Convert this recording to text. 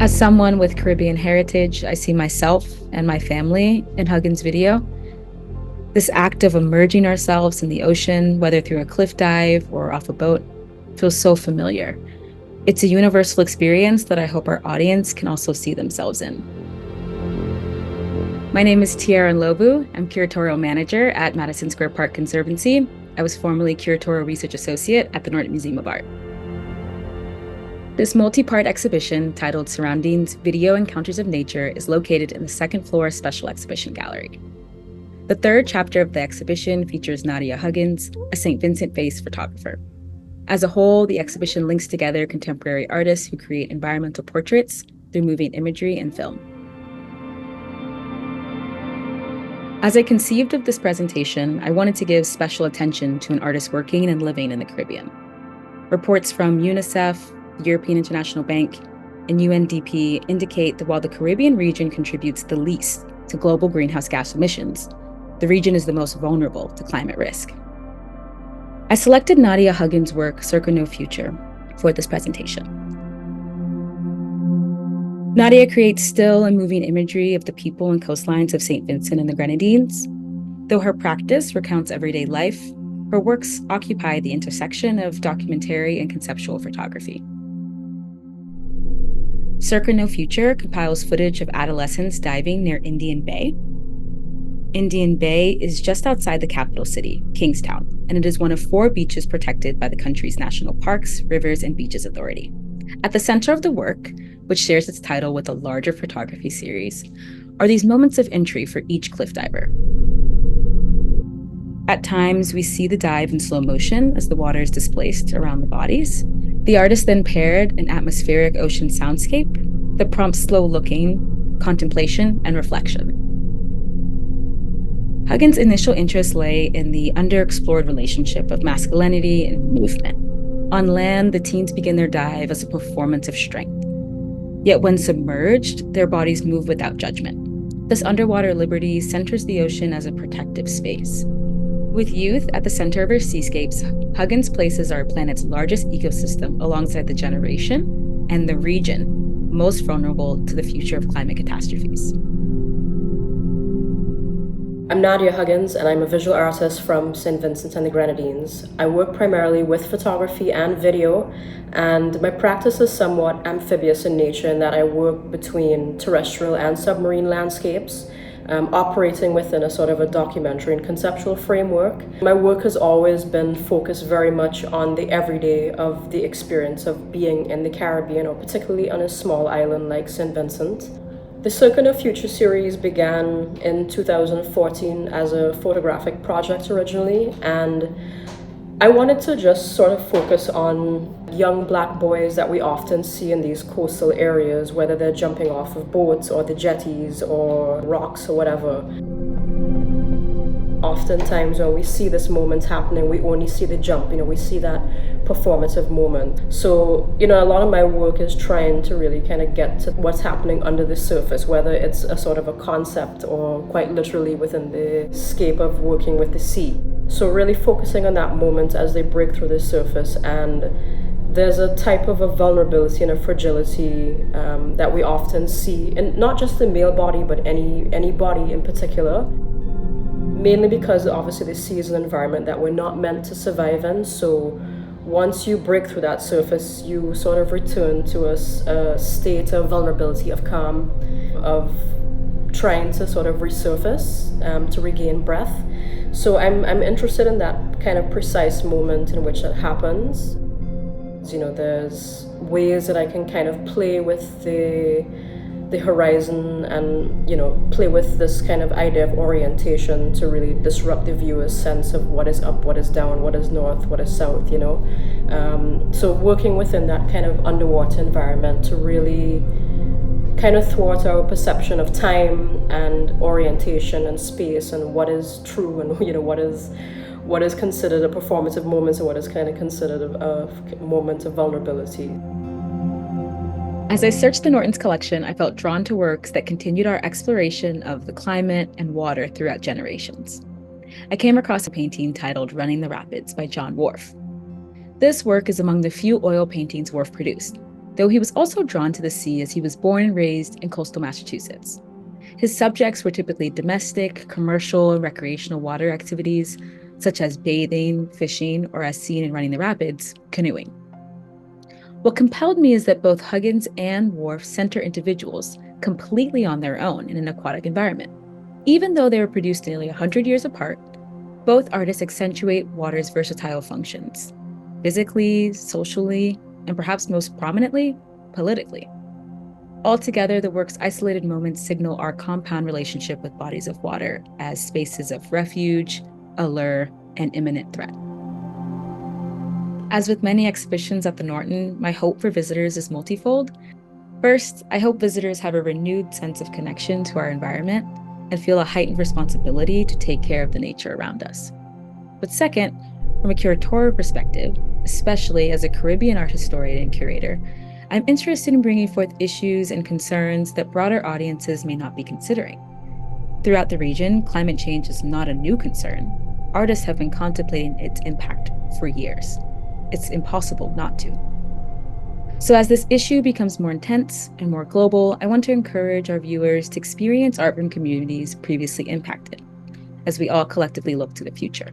As someone with Caribbean heritage, I see myself and my family in Huggins' video. This act of immersing ourselves in the ocean, whether through a cliff dive or off a boat, feels so familiar. It's a universal experience that I hope our audience can also see themselves in. My name is Tiera Ndlovu. I'm curatorial manager at Madison Square Park Conservancy. I was formerly curatorial research associate at the Norton Museum of Art. This multi-part exhibition, titled Surroundings: Video Encounters of Nature, is located in the second floor Special Exhibition Gallery. The third chapter of the exhibition features Nadia Huggins, a St. Vincent-based photographer. As a whole, the exhibition links together contemporary artists who create environmental portraits through moving imagery and film. As I conceived of this presentation, I wanted to give special attention to an artist working and living in the Caribbean. Reports from UNICEF, the European International Bank, and UNDP indicate that while the Caribbean region contributes the least to global greenhouse gas emissions, the region is the most vulnerable to climate risk. I selected Nadia Huggins' work, Circa No Future, for this presentation. Nadia creates still and moving imagery of the people and coastlines of St. Vincent and the Grenadines. Though her practice recounts everyday life, her works occupy the intersection of documentary and conceptual photography. Circa No Future compiles footage of adolescents diving near Indian Bay. Indian Bay is just outside the capital city, Kingstown, and it is one of 4 beaches protected by the country's National Parks, Rivers, and Beaches Authority. At the center of the work, which shares its title with a larger photography series, are these moments of entry for each cliff diver. At times, we see the dive in slow motion as the water is displaced around the bodies. The artist then paired an atmospheric ocean soundscape that prompts slow looking, contemplation, and reflection. Huggins' initial interest lay in the underexplored relationship of masculinity and movement. On land, the teens begin their dive as a performance of strength. Yet when submerged, their bodies move without judgment. This underwater liberty centers the ocean as a protective space. With youth at the center of her seascapes, Huggins places our planet's largest ecosystem alongside the generation and the region most vulnerable to the future of climate catastrophes. I'm Nadia Huggins, and I'm a visual artist from St. Vincent and the Grenadines. I work primarily with photography and video, and my practice is somewhat amphibious in nature in that I work between terrestrial and submarine landscapes, operating within a sort of a documentary and conceptual framework. My work has always been focused very much on the everyday of the experience of being in the Caribbean, or particularly on a small island like St. Vincent. The Circa No Future series began in 2014 as a photographic project originally, and I wanted to just sort of focus on young Black boys that we often see in these coastal areas, whether they're jumping off of boats or the jetties or rocks or whatever. Oftentimes when we see this moment happening, we only see the jump, we see that performative moment. So, a lot of my work is trying to really kind of get to what's happening under the surface, whether it's a sort of a concept or quite literally within the scape of working with the sea. So really focusing on that moment as they break through the surface, and there's a type of a vulnerability and a fragility that we often see in not just the male body, but any body in particular. Mainly because obviously the sea is an environment that we're not meant to survive in. So once you break through that surface, you sort of return to a state of vulnerability, of calm, of trying to sort of resurface, to regain breath. So I'm interested in that kind of precise moment in which it happens. There's ways that I can kind of play with the horizon and play with this kind of idea of orientation to really disrupt the viewer's sense of what is up, what is down, what is north, what is south. So working within that kind of underwater environment to really kind of thwart our perception of time and orientation and space and what is true and what is considered a performative moment and what is kind of considered a moment of vulnerability. As I searched the Norton's collection, I felt drawn to works that continued our exploration of the climate and water throughout generations. I came across a painting titled Running the Rapids by John Wharf. This work is among the few oil paintings Wharf produced. though he was also drawn to the sea as he was born and raised in coastal Massachusetts. His subjects were typically domestic, commercial, and recreational water activities, such as bathing, fishing, or as seen in Running the Rapids, canoeing. What compelled me is that both Huggins and Worf center individuals completely on their own in an aquatic environment. Even though they were produced nearly 100 years apart, both artists accentuate water's versatile functions, physically, socially, and perhaps most prominently, politically. Altogether, the work's isolated moments signal our compound relationship with bodies of water as spaces of refuge, allure, and imminent threat. As with many exhibitions at the Norton, my hope for visitors is multifold. First, I hope visitors have a renewed sense of connection to our environment and feel a heightened responsibility to take care of the nature around us. But second, from a curatorial perspective, especially as a Caribbean art historian and curator, I'm interested in bringing forth issues and concerns that broader audiences may not be considering. Throughout the region, climate change is not a new concern. Artists have been contemplating its impact for years. It's impossible not to. So as this issue becomes more intense and more global, I want to encourage our viewers to experience art from communities previously impacted, as we all collectively look to the future.